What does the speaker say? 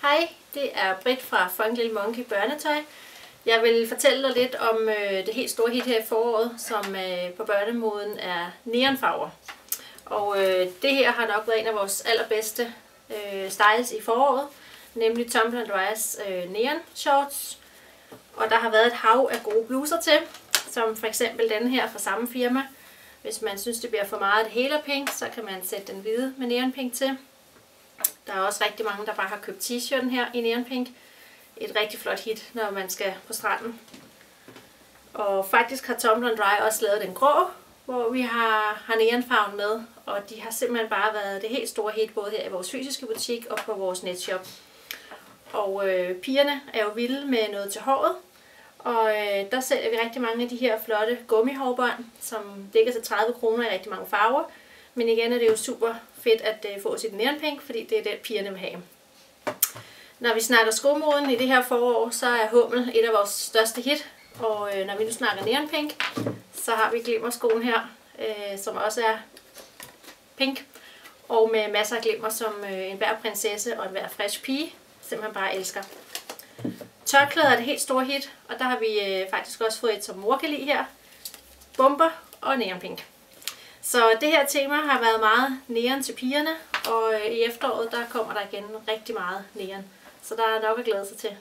Hej, det er Britt fra Fun Little Monkey Børnetøj. Jeg vil fortælle dig lidt om det helt store hit her i foråret, som på børnemoden er neonfarver. Og det her har nok været en af vores allerbedste styles i foråret, nemlig Tumblr & Dryers neon shorts. Og der har været et hav af gode bluser til, som for eksempel denne her fra samme firma. Hvis man synes, det bliver for meget, det hele er pink, så kan man sætte den hvide med neonpink til. Der er også rigtig mange, der bare har købt t-shirten her i neonpink. Et rigtig flot hit, når man skal på stranden. Og faktisk har Tumblr & Dry også lavet den grå, hvor vi har neonfarven med. Og de har simpelthen bare været det helt store hit, både her i vores fysiske butik og på vores netshop. Og pigerne er jo vilde med noget til håret. Og der sælger vi rigtig mange af de her flotte gummihårbånd, som dækker til 30 kroner i rigtig mange farver. Men igen er det jo super fedt at få sit neonpink, fordi det er det, pigerne vil have. Når vi snakker skomoden i det her forår, så er Hummel et af vores største hit. Og når vi nu snakker neonpink, så har vi glimmerskoen her, som også er pink. Og med masser af glimmer, som enhver prinsesse og enhver frisk pige simpelthen bare elsker. Tørklæder er det helt store hit, og der har vi faktisk også fået et, som mor kan lide her. Bomber og neonpink. Så det her tema har været meget neon til pigerne, og i efteråret der kommer der igen rigtig meget neon. Så der er nok at glæde sig til.